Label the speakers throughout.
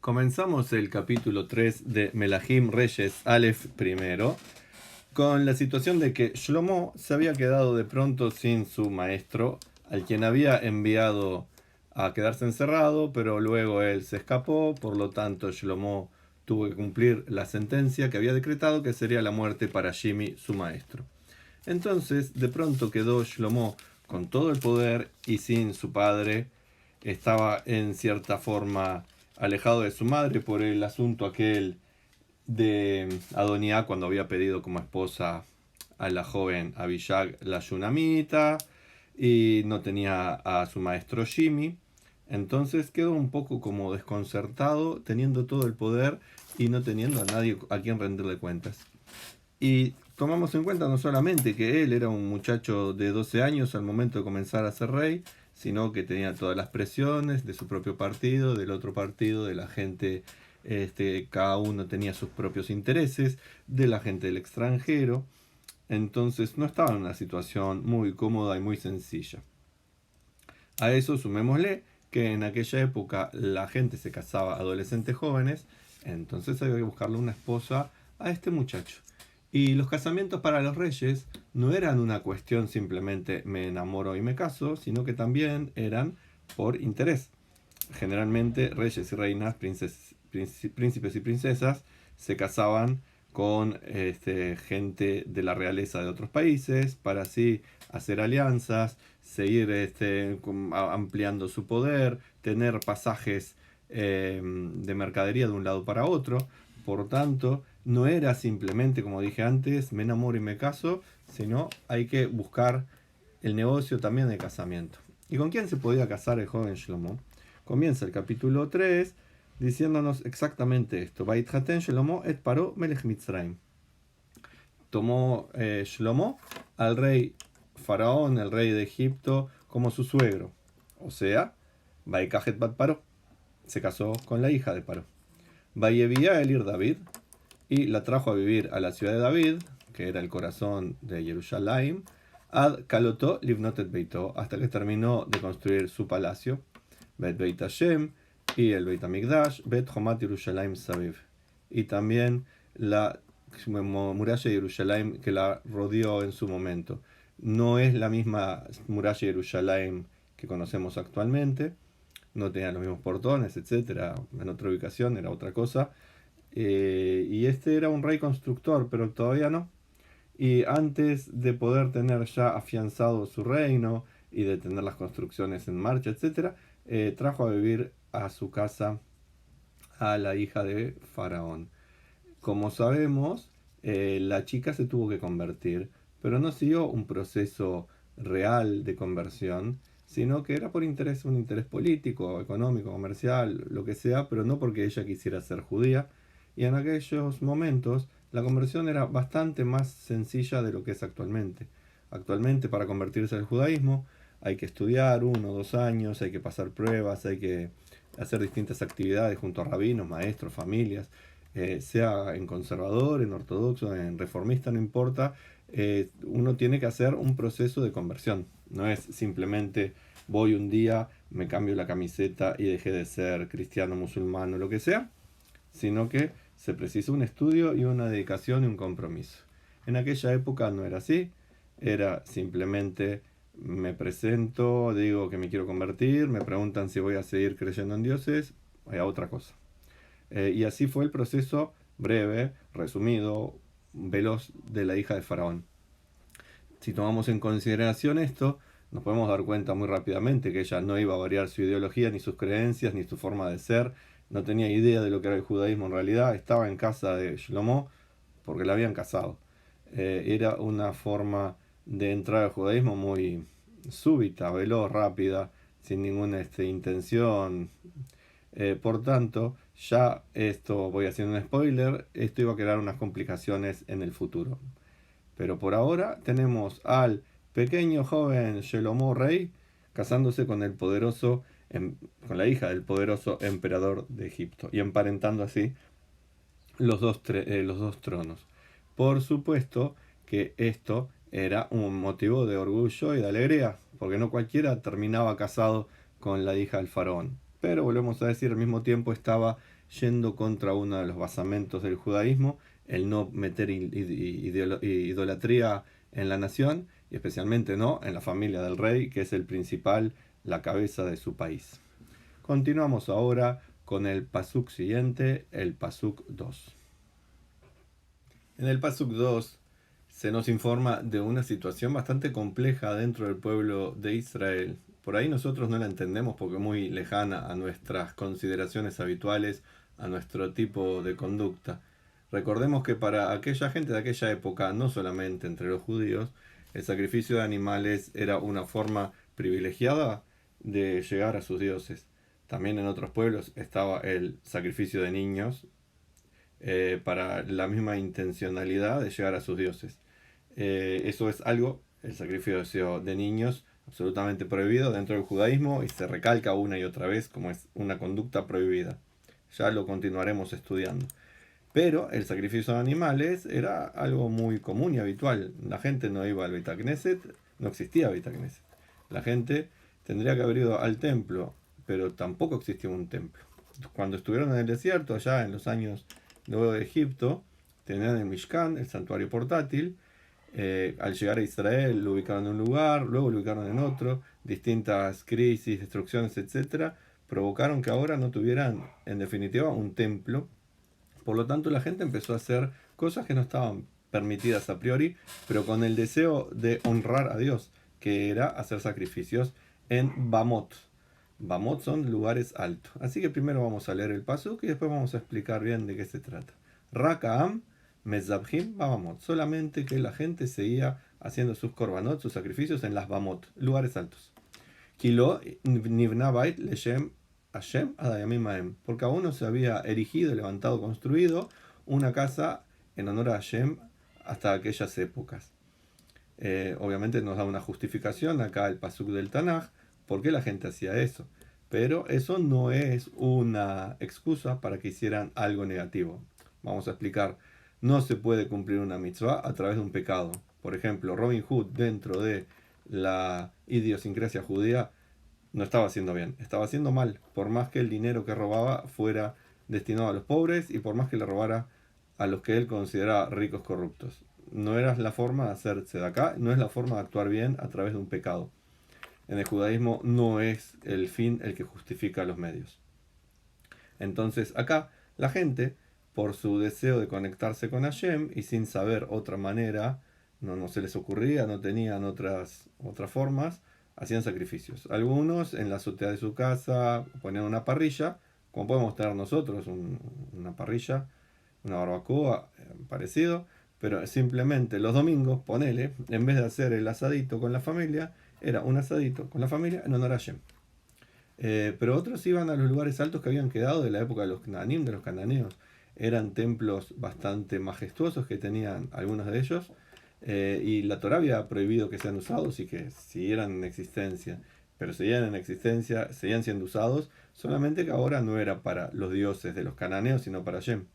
Speaker 1: Comenzamos el capítulo 3 de Melahim Reyes Aleph primero, con la situación de que Shlomo se había quedado de pronto sin su maestro, al quien había enviado a quedarse encerrado, pero luego él se escapó, por lo tanto Shlomo tuvo que cumplir la sentencia que había decretado, que sería la muerte para Shimi, su maestro. Entonces, de pronto quedó Shlomo con todo el poder y sin su padre. Estaba en cierta forma alejado de su madre por el asunto aquel de Adoniá, cuando había pedido como esposa a la joven Abishag la Shunamita, y no tenía a su maestro Shimi. Entonces quedó un poco como desconcertado, teniendo todo el poder y no teniendo a nadie a quien rendirle cuentas. Y tomamos en cuenta no solamente que él era un muchacho de 12 años al momento de comenzar a ser rey, sino que tenía todas las presiones de su propio partido, del otro partido, de la gente, cada uno tenía sus propios intereses, de la gente del extranjero. Entonces no estaba en una situación muy cómoda y muy sencilla. A eso sumémosle que en aquella época la gente se casaba adolescentes jóvenes, entonces había que buscarle una esposa a este muchacho. Y los casamientos para los reyes no eran una cuestión simplemente me enamoro y me caso, sino que también eran por interés. Generalmente reyes y reinas, príncipes y princesas se casaban con gente de la realeza de otros países para así hacer alianzas, seguir ampliando su poder, tener pasajes de mercadería de un lado para otro. Por tanto, no era simplemente, como dije antes, me enamoro y me caso, sino hay que buscar el negocio también de casamiento. ¿Y con quién se podía casar el joven Shlomo? Comienza el capítulo 3 diciéndonos exactamente esto. Vaithaten Shlomo et Paró melech Mitzrayim. Tomó Shlomo al rey Faraón, el rey de Egipto, como su suegro. O sea, Vaikajet bat Paró. Se casó con la hija de Paró. Vayevía Elir David, y la trajo a vivir a la ciudad de David, que era el corazón de Jerusalén, ad Kalotó Livnotet Beitó, hasta que terminó de construir su palacio, Bet Beit Hashem, y el Beit Hamikdash, Bet Homat Yerushalayim Saviv, y también la muralla de Jerusalén que la rodeó en su momento. No es la misma muralla de Jerusalén que conocemos actualmente, no tenía los mismos portones, etcétera, en otra ubicación era otra cosa. Y este era un rey constructor, pero todavía no. Y antes de poder tener ya afianzado su reino y de tener las construcciones en marcha, etc., trajo a vivir a su casa a la hija de Faraón. Como sabemos, la chica se tuvo que convertir, pero no siguió un proceso real de conversión, sino que era por interés, un interés político, económico, comercial, lo que sea, pero no porque ella quisiera ser judía. Y en aquellos momentos la conversión era bastante más sencilla de lo que es actualmente. Actualmente, para convertirse al judaísmo hay que estudiar 1 o 2 años, hay que pasar pruebas, hay que hacer distintas actividades junto a rabinos, maestros, familias, sea en conservador, en ortodoxo, en reformista, no importa. Uno tiene que hacer un proceso de conversión. No es simplemente voy un día, me cambio la camiseta y dejé de ser cristiano, musulmán o lo que sea, sino que se precisa un estudio y una dedicación y un compromiso. En aquella época no era así, era simplemente me presento, digo que me quiero convertir, me preguntan si voy a seguir creyendo en dioses, hay otra cosa. Y así fue el proceso breve, resumido, veloz de la hija de Faraón. Si tomamos en consideración esto, nos podemos dar cuenta muy rápidamente que ella no iba a variar su ideología, ni sus creencias, ni su forma de ser. No tenía idea de lo que era el judaísmo en realidad. Estaba en casa de Shlomo porque la habían casado. Era una forma de entrar al judaísmo muy súbita, veloz, rápida, sin ninguna intención. Por tanto, ya esto, voy haciendo un spoiler, esto iba a crear unas complicaciones en el futuro. Pero por ahora tenemos al pequeño joven Shlomo rey casándose con el poderoso, con la hija del poderoso emperador de Egipto y emparentando así los dos tronos. Por supuesto que esto era un motivo de orgullo y de alegría, porque no cualquiera terminaba casado con la hija del faraón. pero volvemos a decir, al mismo tiempo estaba yendo contra uno de los basamentos del judaísmo, el no meter idolatría en la nación, y especialmente no en la familia del rey, que es el principal, la cabeza de su país. Continuamos ahora con el pasuk siguiente, el pasuk 2. En el pasuk 2 se nos informa de una situación bastante compleja dentro del pueblo de Israel. Por ahí nosotros no la entendemos porque es muy lejana a nuestras consideraciones habituales, a nuestro tipo de conducta. Recordemos que para aquella gente de aquella época, no solamente entre los judíos, el sacrificio de animales era una forma privilegiada de llegar a sus dioses. También en otros pueblos estaba el sacrificio de niños para la misma intencionalidad de llegar a sus dioses. Eso es algo, el sacrificio de niños, absolutamente prohibido dentro del judaísmo y se recalca una y otra vez como es una conducta prohibida. Ya lo continuaremos estudiando. Pero el sacrificio de animales era algo muy común y habitual. La gente no iba al Beit Knesset, no existía Beit Knesset. La gente tendría que haber ido al templo, pero tampoco existía un templo. Cuando estuvieron en el desierto, allá en los años luego de Egipto, tenían el Mishkan, el santuario portátil. Al llegar a Israel lo ubicaron en un lugar, luego lo ubicaron en otro, distintas crisis, destrucciones, etcétera, provocaron que ahora no tuvieran, en definitiva, un templo. Por lo tanto, la gente empezó a hacer cosas que no estaban permitidas a priori, pero con el deseo de honrar a Dios, que era hacer sacrificios en Bamot. Bamot son lugares altos. Así que primero vamos a leer el pasuk y después vamos a explicar bien de qué se trata. Rakaam Mezabhim Bamot. Solamente que la gente seguía haciendo sus korbanot, sus sacrificios en las Bamot, lugares altos. Kilo Nivna Bait Leshem Hashem Adayamim Aem, porque aún no se había erigido, levantado, construido una casa en honor a Hashem hasta aquellas épocas. Obviamente nos da una justificación acá el pasuk del Tanaj, por qué la gente hacía eso. Pero eso no es una excusa para que hicieran algo negativo. Vamos a explicar. No se puede cumplir una mitzvah a través de un pecado. Por ejemplo, Robin Hood, dentro de la idiosincrasia judía, no estaba haciendo bien, estaba haciendo mal, por más que el dinero que robaba fuera destinado a los pobres y por más que le robara a los que él consideraba ricos corruptos. No era la forma de hacerse de acá, no es la forma de actuar bien a través de un pecado. En el judaísmo no es el fin el que justifica los medios. Entonces acá la gente, por su deseo de conectarse con Hashem y sin saber otra manera, no se les ocurría, no tenían otras formas, hacían sacrificios. Algunos en la azotea de su casa ponían una parrilla, como podemos tener nosotros, una parrilla, una barbacoa, parecido, pero simplemente los domingos, ponele, en vez de hacer el asadito con la familia, era un asadito con la familia en honor a Hashem. Pero otros iban a los lugares altos que habían quedado de la época de los Cananim, de los cananeos. Eran templos bastante majestuosos que tenían algunos de ellos, y la Torá había prohibido que sean usados y que siguieran en existencia, pero seguían en existencia, seguían siendo usados, solamente que ahora no era para los dioses de los cananeos, sino para Hashem,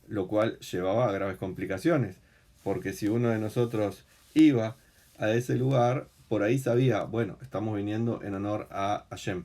Speaker 1: lo cual llevaba a graves complicaciones, porque si uno de nosotros iba a ese lugar, por ahí sabía, bueno, estamos viniendo en honor a Hashem.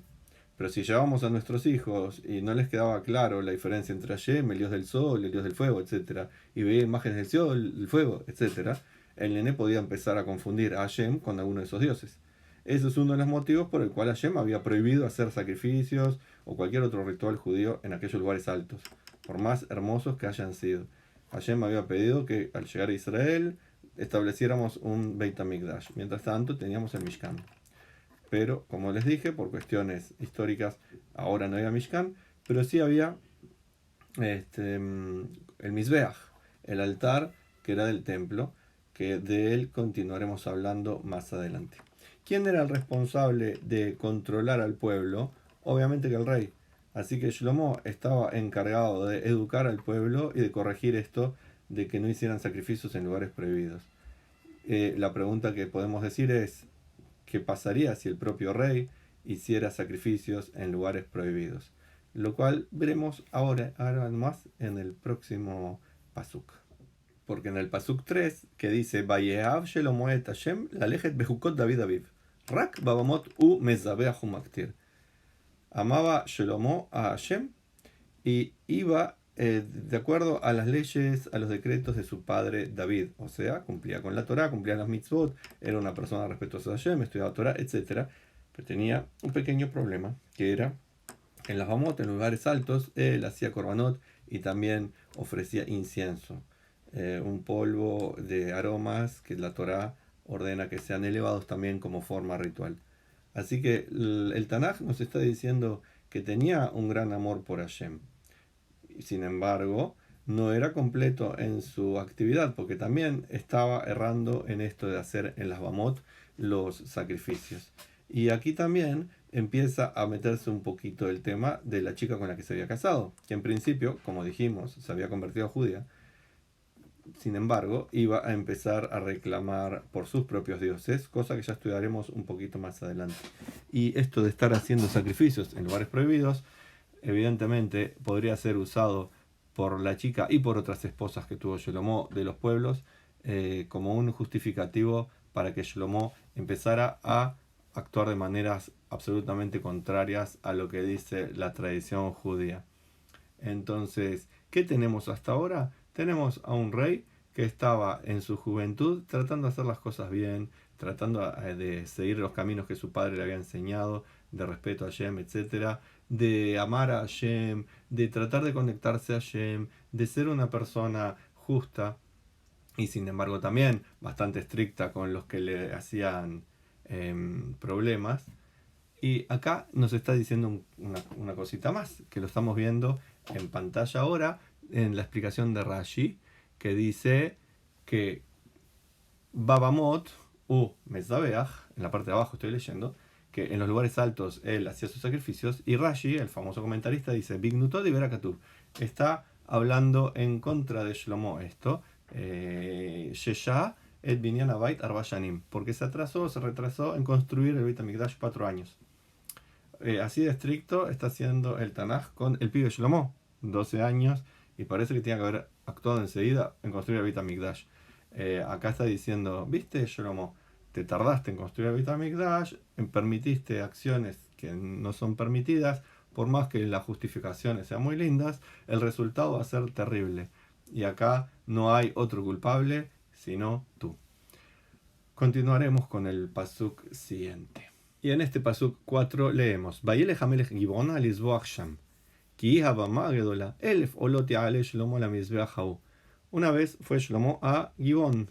Speaker 1: Pero si llevábamos a nuestros hijos y no les quedaba claro la diferencia entre Hashem, el dios del sol, el dios del fuego, etc., y veía imágenes del sol, el fuego, etc., el nene podía empezar a confundir a Hashem con alguno de esos dioses. Ese es uno de los motivos por el cual Hashem había prohibido hacer sacrificios o cualquier otro ritual judío en aquellos lugares altos, por más hermosos que hayan sido. Hashem había pedido que al llegar a Israel estableciéramos un Beit HaMikdash. Mientras tanto teníamos el Mishkan. Pero, como les dije, por cuestiones históricas, ahora no había Mishkan, pero sí había el Mizbeach, el altar que era del templo, que de él continuaremos hablando más adelante. ¿Quién era el responsable de controlar al pueblo? Obviamente que el rey. Así que Shlomo estaba encargado de educar al pueblo y de corregir esto de que no hicieran sacrificios en lugares prohibidos. La pregunta que podemos decir es, ¿qué pasaría si el propio rey hiciera sacrificios en lugares prohibidos? Lo cual veremos ahora más en el próximo pasuk. Porque en el pasuk 3, que dice Vayehav Shlomo et Hashem lalejet behukot David Aviv Rak babamot u mezabeach umaktir. Amaba Shlomo a Hashem y iba de acuerdo a las leyes, a los decretos de su padre David. O sea, cumplía con la Torá, cumplía las mitzvot, era una persona respetuosa de Hashem, estudiaba Torá, etc. Pero tenía un pequeño problema, que era en las Bamot, en lugares altos, él hacía korbanot y también ofrecía incienso, un polvo de aromas que la Torá ordena que sean elevados también como forma ritual. Así que el Tanaj nos está diciendo que tenía un gran amor por Hashem. Sin embargo, no era completo en su actividad, porque también estaba errando en esto de hacer en las Bamot los sacrificios. Y aquí también empieza a meterse un poquito el tema de la chica con la que se había casado, que en principio, como dijimos, se había convertido a judía. Sin embargo, iba a empezar a reclamar por sus propios dioses, cosa que ya estudiaremos un poquito más adelante. Y esto de estar haciendo sacrificios en lugares prohibidos, evidentemente podría ser usado por la chica y por otras esposas que tuvo Shlomo de los pueblos como un justificativo para que Shlomo empezara a actuar de maneras absolutamente contrarias a lo que dice la tradición judía. Entonces, ¿qué tenemos hasta ahora? Tenemos a un rey que estaba en su juventud tratando de hacer las cosas bien, tratando de seguir los caminos que su padre le había enseñado, de respeto a Hashem, etc., de amar a Hashem, de tratar de conectarse a Hashem, de ser una persona justa y sin embargo también bastante estricta con los que le hacían problemas. Y acá nos está diciendo una cosita más, que lo estamos viendo en pantalla ahora, en la explicación de Rashi, que dice que Babamot u Mezabeach, en la parte de abajo estoy leyendo, que en los lugares altos él hacía sus sacrificios, y Rashi, el famoso comentarista, dice Bignutod y Berakatub. Está hablando en contra de Shlomo esto, Shesha et Binyan Abait Arba Shanim, porque se retrasó en construir el Beit HaMikdash 4 años. Así de estricto está haciendo el Tanaj con el pibe Shlomo, 12 años, y parece que tiene que haber actuado enseguida en construir el Beit HaMikdash. Acá está diciendo, viste Shlomo, te tardaste en construir el Beit HaMikdash, permitiste acciones que no son permitidas, por más que las justificaciones sean muy lindas, el resultado va a ser terrible. Y acá no hay otro culpable, sino tú. Continuaremos con el pasuk siguiente. Y en este pasuk 4 leemos: Vayelech Hamelech Gibon al Lizboach Sham, ki habama gedola, elef olot ya'ale Shlomo la mizbeach hau. Una vez fue Shlomo a Gibón,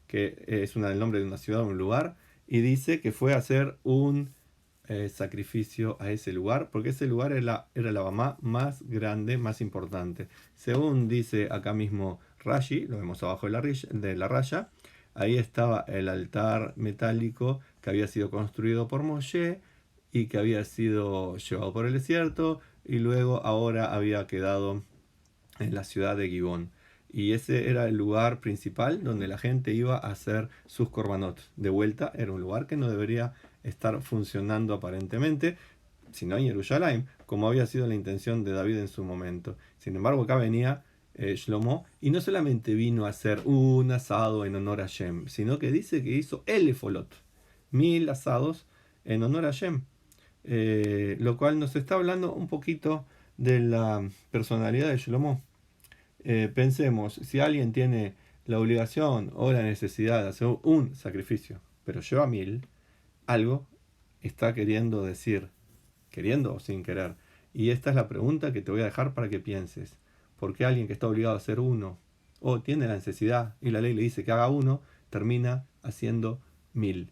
Speaker 1: que es el nombre de una ciudad o un lugar, y dice que fue a hacer un sacrificio a ese lugar, porque ese lugar era la bamá más grande, más importante. Según dice acá mismo Rashi, lo vemos abajo de la raya, ahí estaba el altar metálico que había sido construido por Moshe y que había sido llevado por el desierto y luego ahora había quedado en la ciudad de Gibón. Y ese era el lugar principal donde la gente iba a hacer sus korbanot. De vuelta, era un lugar que no debería estar funcionando aparentemente, sino en Jerusalén, como había sido la intención de David en su momento. Sin embargo, acá venía Shlomo, y no solamente vino a hacer un asado en honor a Hashem, sino que dice que hizo el efolot, 1000 asados en honor a Hashem, lo cual nos está hablando un poquito de la personalidad de Shlomo. Pensemos, si alguien tiene la obligación o la necesidad de hacer un sacrificio, pero lleva 1000, algo está queriendo decir, queriendo o sin querer. Y esta es la pregunta que te voy a dejar para que pienses. ¿Por qué alguien que está obligado a hacer uno o tiene la necesidad y la ley le dice que haga uno, termina haciendo 1000?